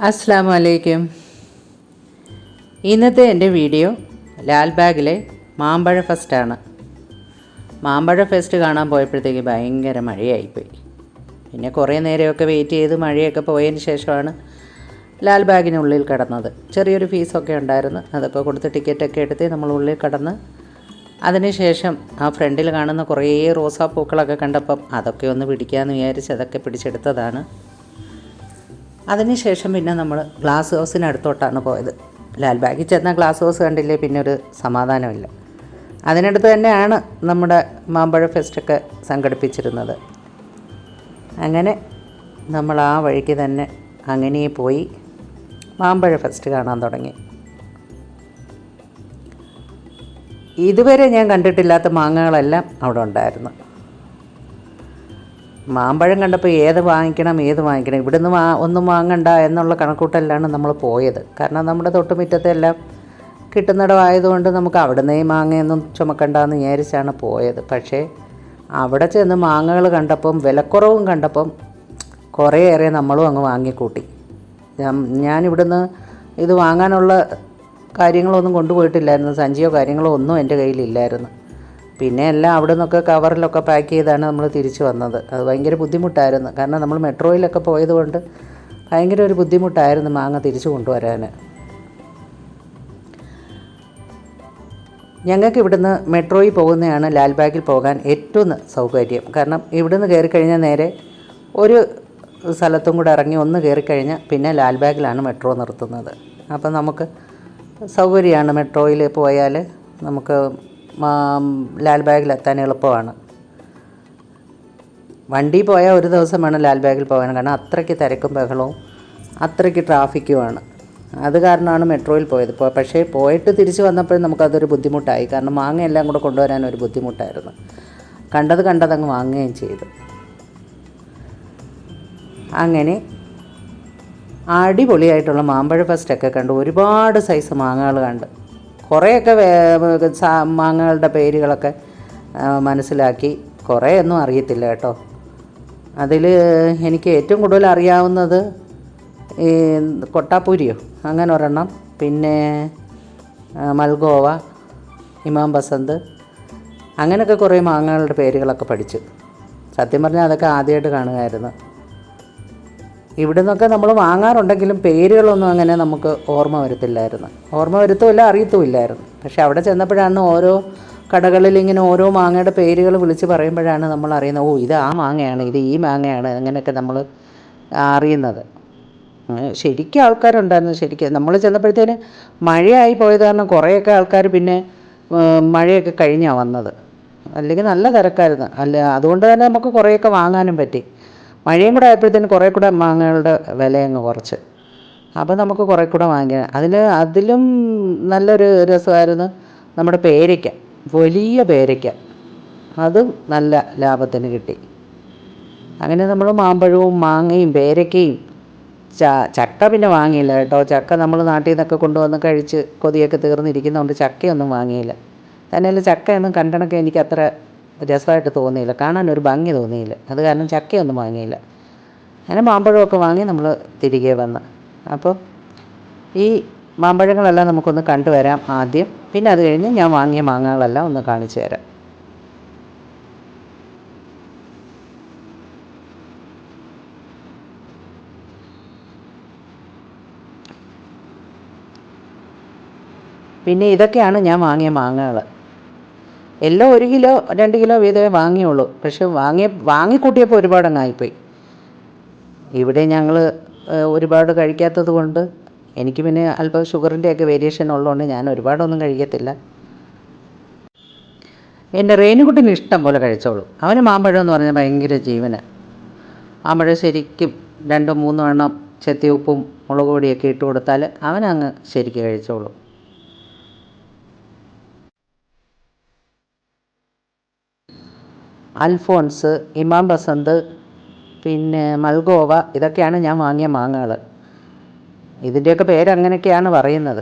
അസ്സാം വലൈക്കും. ഇന്നത്തെ എൻ്റെ വീഡിയോ ലാൽബാഗിലെ മാമ്പഴ ഫെസ്റ്റാണ്. മാമ്പഴ ഫെസ്റ്റ് കാണാൻ പോയപ്പോഴത്തേക്ക് ഭയങ്കര മഴയായിപ്പോയി. പിന്നെ കുറേ നേരമൊക്കെ വെയിറ്റ് ചെയ്ത് മഴയൊക്കെ പോയതിന് ശേഷമാണ് ലാൽബാഗിനുള്ളിൽ കടന്നത്. ചെറിയൊരു ഫീസൊക്കെ ഉണ്ടായിരുന്നു, അതൊക്കെ കൊടുത്ത് ടിക്കറ്റൊക്കെ എടുത്ത് നമ്മൾ ഉള്ളിൽ കടന്ന് അതിനുശേഷം ആ ഫ്രണ്ടിൽ കാണുന്ന കുറേ റോസാപ്പൂക്കളൊക്കെ കണ്ടപ്പം അതൊക്കെ ഒന്ന് പിടിക്കാമെന്ന് വിചാരിച്ച് അതൊക്കെ പിടിച്ചെടുത്തതാണ്. അതിനുശേഷം പിന്നെ നമ്മൾ ഗ്ലാസ് ഹൗസിനടുത്തോട്ടാണ് പോയത്. ലാൽബാഗിൽ ചെന്ന ഗ്ലാസ് ഹൗസ് കണ്ടില്ലേ പിന്നെ ഒരു സമാധാനമില്ല. അതിനടുത്ത് തന്നെയാണ് നമ്മുടെ മാമ്പഴ ഫെസ്റ്റൊക്കെ സംഘടിപ്പിച്ചിരുന്നത്. അങ്ങനെ നമ്മൾ ആ വഴിക്ക് തന്നെ അങ്ങനെ പോയി മാമ്പഴ ഫെസ്റ്റ് കാണാൻ തുടങ്ങി. ഇതുവരെ ഞാൻ കണ്ടിട്ടില്ലാത്ത മാങ്ങകളെല്ലാം അവിടെ ഉണ്ടായിരുന്നു. മാമ്പഴം കണ്ടപ്പോൾ ഏത് വാങ്ങിക്കണം ഇവിടുന്ന് ഒന്നും വാങ്ങണ്ട എന്നുള്ള കണക്കൂട്ടലിലാണ് നമ്മൾ പോയത്. കാരണം നമ്മുടെ തൊട്ടുമുറ്റത്തെല്ലാം കിട്ടുന്നിടമായതുകൊണ്ട് നമുക്ക് അവിടുന്ന് ഈ മാങ്ങയൊന്നും ചുമക്കണ്ടെന്ന് വിചാരിച്ചാണ് പോയത്. പക്ഷേ അവിടെ ചെന്ന് മാങ്ങകൾ കണ്ടപ്പം വിലക്കുറവും കണ്ടപ്പം കുറേയേറെ നമ്മളും അങ്ങ് വാങ്ങിക്കൂട്ടി. ഞാനിവിടുന്ന് ഇത് വാങ്ങാനുള്ള കാര്യങ്ങളൊന്നും കൊണ്ടുപോയിട്ടില്ലായിരുന്നു. സഞ്ചിയോ കാര്യങ്ങളോ ഒന്നും എൻ്റെ കയ്യിലില്ലായിരുന്നു. പിന്നെ എല്ലാം അവിടെ നിന്നൊക്കെ കവറിലൊക്കെ പാക്ക് ചെയ്താണ് നമ്മൾ തിരിച്ചു വന്നത്. അത് ഭയങ്കര ബുദ്ധിമുട്ടായിരുന്നു. കാരണം നമ്മൾ മെട്രോയിലൊക്കെ പോയതുകൊണ്ട് ഭയങ്കര ഒരു ബുദ്ധിമുട്ടായിരുന്നു മാങ്ങ തിരിച്ചു കൊണ്ടുവരാൻ. ഞങ്ങൾക്ക് ഇവിടുന്ന് മെട്രോയിൽ പോകുന്നതാണ് ലാൽബാഗിൽ പോകാൻ ഏറ്റവും സൗകര്യം. കാരണം ഇവിടുന്ന് കയറിക്കഴിഞ്ഞാൽ നേരെ ഒരു സ്ഥലത്തും കൂടെ ഇറങ്ങി ഒന്ന് കയറിക്കഴിഞ്ഞാൽ പിന്നെ ലാൽബാഗിലാണ് മെട്രോ നിർത്തുന്നത്. അപ്പം നമുക്ക് സൗകര്യമാണ്. മെട്രോയിൽ പോയാൽ നമുക്ക് ലാൽബാഗിലെത്താൻ എളുപ്പമാണ്. വണ്ടി പോയാൽ ഒരു ദിവസം വേണം ലാൽബാഗിൽ പോകാൻ. കാരണം അത്രയ്ക്ക് തിരക്കും ബഹളവും അത്രയ്ക്ക് ട്രാഫിക്കുമാണ്. അത് കാരണമാണ് മെട്രോയിൽ പോയത്. പക്ഷേ പോയിട്ട് തിരിച്ച് വന്നപ്പോഴും നമുക്കതൊരു ബുദ്ധിമുട്ടായി. കാരണം മാങ്ങ എല്ലാം കൂടെ കൊണ്ടുവരാൻ ഒരു ബുദ്ധിമുട്ടായിരുന്നു. കണ്ടതങ്ങ് വാങ്ങുകയും ചെയ്തു. അങ്ങനെ അടിപൊളിയായിട്ടുള്ള മാമ്പഴ ഫെസ്റ്റൊക്കെ കണ്ട് ഒരുപാട് സൈസ് മാങ്ങകൾ കണ്ട് കുറേയൊക്കെ മാങ്ങകളുടെ പേരുകളൊക്കെ മനസ്സിലാക്കി. കുറേയൊന്നും അറിയത്തില്ല കേട്ടോ. അതിൽ എനിക്ക് ഏറ്റവും കൂടുതൽ അറിയാവുന്നത് ഈ കൊട്ടാപ്പൂരിയോ അങ്ങനെ ഒരെണ്ണം, പിന്നെ മൽഗോവ, ഇമാം ബസന്ത്, അങ്ങനെയൊക്കെ കുറേ മാങ്ങകളുടെ പേരുകളൊക്കെ പഠിച്ചു. സത്യം പറഞ്ഞാൽ അതൊക്കെ ആദ്യമായിട്ട് കാണുമായിരുന്നു. ഇവിടെ നിന്നൊക്കെ നമ്മൾ വാങ്ങാറുണ്ടെങ്കിലും പേരുകളൊന്നും അങ്ങനെ നമുക്ക് ഓർമ്മ വരുത്തുമില്ല അറിയത്തുമില്ലായിരുന്നു. പക്ഷെ അവിടെ ചെന്നപ്പോഴാണ് ഓരോ കടകളിൽ ഇങ്ങനെ ഓരോ മാങ്ങയുടെ പേരുകൾ വിളിച്ച് പറയുമ്പോഴാണ് നമ്മൾ അറിയുന്നത്, ഇത് ആ മാങ്ങയാണ്, ഇത് ഈ മാങ്ങയാണ്, അങ്ങനെയൊക്കെ നമ്മൾ അറിയുന്നത്. ശരിക്കും ആൾക്കാരുണ്ടായിരുന്നു. ശരിക്കും നമ്മൾ ചെന്നപ്പോഴത്തേന് മഴയായി പോയത് കാരണം കുറേയൊക്കെ ആൾക്കാർ പിന്നെ മഴയൊക്കെ കഴിഞ്ഞാണ് വന്നത്. അല്ലെങ്കിൽ നല്ല തിരക്കായിരുന്നു. അതുകൊണ്ട് തന്നെ നമുക്ക് കുറേയൊക്കെ വാങ്ങാനും പറ്റി. മഴയും കൂടെ ആയപ്പോഴത്തേന് കുറേ കൂടെ മാങ്ങകളുടെ വിലയങ്ങ് കുറച്ച്. അപ്പോൾ നമുക്ക് കുറേ കൂടെ വാങ്ങിക്കാം. അതിലും നല്ലൊരു രസമായിരുന്നു നമ്മുടെ പേരയ്ക്ക, വലിയ പേരയ്ക്ക. അതും നല്ല ലാഭത്തിന് കിട്ടി. അങ്ങനെ നമ്മൾ മാമ്പഴവും മാങ്ങയും പേരയ്ക്കയും ചക്ക പിന്നെ വാങ്ങിയില്ല കേട്ടോ. ചക്ക നമ്മൾ നാട്ടിൽ നിന്നൊക്കെ കൊണ്ടുവന്ന് കഴിച്ച് കൊതിയൊക്കെ തീർന്നിരിക്കുന്നതുകൊണ്ട് ചക്കയൊന്നും വാങ്ങിയില്ല. തന്നെയല്ല ചക്കയൊന്നും കണ്ടണക്കെ എനിക്ക് അത്ര രസമായിട്ട് തോന്നിയില്ല, കാണാനൊരു ഭംഗി തോന്നിയില്ല. അത് കാരണം ചക്കയൊന്നും വാങ്ങിയില്ല. അങ്ങനെ മാമ്പഴമൊക്കെ വാങ്ങി നമ്മൾ തിരികെ വന്ന്. അപ്പോൾ ഈ മാമ്പഴങ്ങളെല്ലാം നമുക്കൊന്ന് കണ്ടുവരാം ആദ്യം. പിന്നെ അത് കഴിഞ്ഞ് ഞാൻ വാങ്ങിയ മാങ്ങകളെല്ലാം ഒന്ന് കാണിച്ചു തരാം. പിന്നെ ഇതൊക്കെയാണ് ഞാൻ വാങ്ങിയ മാങ്ങകൾ. എല്ലാം 1 കിലോ 2 കിലോ വീതമേ വാങ്ങിയുള്ളൂ. പക്ഷെ വാങ്ങിക്കൂട്ടിയപ്പോൾ ഒരുപാടങ്ങായിപ്പോയി. ഇവിടെ ഞങ്ങൾ ഒരുപാട് കഴിക്കാത്തത് കൊണ്ട് എനിക്ക് പിന്നെ അല്പം ഷുഗറിൻ്റെയൊക്കെ വേരിയേഷൻ ഉള്ളതുകൊണ്ട് ഞാൻ ഒരുപാടൊന്നും കഴിക്കത്തില്ല. എൻ്റെ റേനുകുട്ടിന് ഇഷ്ടം പോലെ കഴിച്ചോളൂ. അവന് മാമ്പഴം എന്ന് പറഞ്ഞാൽ ഭയങ്കര ജീവനാണ്. മാമ്പഴം ശരിക്കും 2-3 എണ്ണം ചെത്തി ഉപ്പും മുളക് പൊടിയൊക്കെ ഇട്ട് കൊടുത്താൽ അവനങ്ങ് ശരിക്കും കഴിച്ചോളൂ. അൽഫോൺസ്, ഇമാം ബസന്ത്, പിന്നെ മൽഗോവ, ഇതൊക്കെയാണ് ഞാൻ വാങ്ങിയ മാങ്ങകൾ. ഇതിൻ്റെയൊക്കെ പേരങ്ങനെയൊക്കെയാണ് പറയുന്നത്.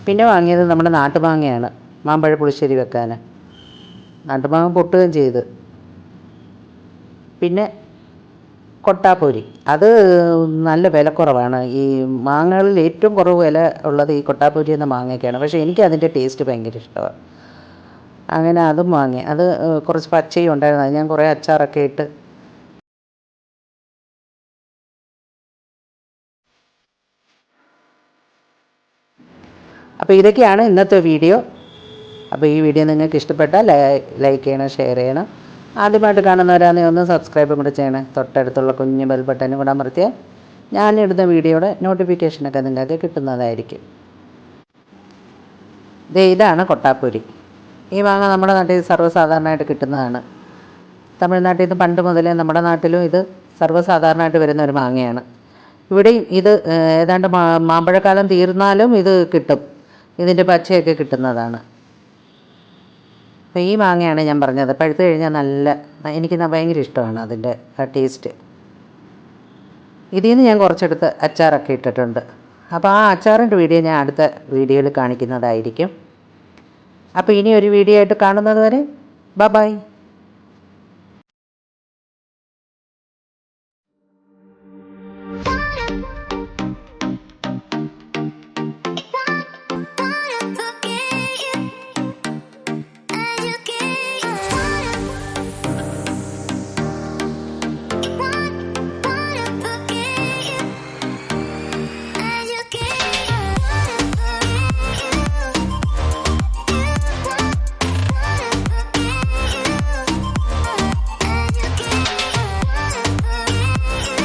പിന്നെ വാങ്ങിയത് നമ്മുടെ നാട്ടുമാങ്ങയാണ്, മാമ്പഴ പുളിശ്ശേരി വെക്കാൻ. നാട്ടുമാങ്ങ പൊട്ടുകയും ചെയ്ത്. പിന്നെ കൊട്ടാപ്പൂരി അത് നല്ല വിലക്കുറവാണ്. ഈ മാങ്ങകളിൽ ഏറ്റവും കുറവ് വില ഉള്ളത് ഈ കൊട്ടാപ്പൂരി എന്ന മാങ്ങയ്ക്കാണ്. പക്ഷേ എനിക്ക് അതിൻ്റെ ടേസ്റ്റ് ഭയങ്കര ഇഷ്ടമാണ്. അങ്ങനെ അതും വാങ്ങി. അത് കുറച്ച് പച്ചയും ഉണ്ടായിരുന്നു. അത് ഞാൻ കുറേ അച്ചാറൊക്കെ ഇട്ട്. അപ്പോൾ ഇതൊക്കെയാണ് ഇന്നത്തെ വീഡിയോ. അപ്പോൾ ഈ വീഡിയോ നിങ്ങൾക്ക് ഇഷ്ടപ്പെട്ടാൽ ലൈക്ക് ചെയ്യണം, ഷെയർ ചെയ്യണം. ആദ്യമായിട്ട് കാണുന്നവരാണെങ്കിൽ ഒന്ന് സബ്സ്ക്രൈബും കൂടെ ചെയ്യണേ. തൊട്ടടുത്തുള്ള കുഞ്ഞ് ബെൽ ബട്ടനും കൂടെ അമർത്തിയാൽ ഞാനിടുന്ന വീഡിയോയുടെ നോട്ടിഫിക്കേഷനൊക്കെ നിങ്ങൾക്ക് കിട്ടുന്നതായിരിക്കും. ഇതാണ് കൊട്ടാപ്പൂരി. ഈ മാങ്ങ നമ്മുടെ നാട്ടിൽ സർവ്വസാധാരണമായിട്ട് കിട്ടുന്നതാണ്. തമിഴ്നാട്ടിൽ നിന്ന് പണ്ട് മുതലേ നമ്മുടെ നാട്ടിലും ഇത് സർവ്വസാധാരണമായിട്ട് വരുന്ന ഒരു മാങ്ങയാണ്. ഇവിടെയും ഇത് ഏതാണ്ട് മാമ്പഴക്കാലം തീർന്നാലും ഇത് കിട്ടും. ഇതിൻ്റെ പച്ചയൊക്കെ കിട്ടുന്നതാണ്. അപ്പോൾ ഈ മാങ്ങയാണ് ഞാൻ പറഞ്ഞത്. പഴുത്ത് കഴിഞ്ഞാൽ എനിക്ക് ഭയങ്കര ഇഷ്ടമാണ് അതിൻ്റെ ടേസ്റ്റ്. ഇതിൽ നിന്ന് ഞാൻ കുറച്ചെടുത്ത് അച്ചാറൊക്കെ ഇട്ടിട്ടുണ്ട്. അപ്പോൾ ആ അച്ചാറിൻ്റെ വീഡിയോ ഞാൻ അടുത്ത വീഡിയോയിൽ കാണിക്കുന്നതായിരിക്കും. അപ്പോൾ ഇനി ഒരു വീഡിയോ ആയിട്ട് കാണുന്നത് വരെ ബൈ.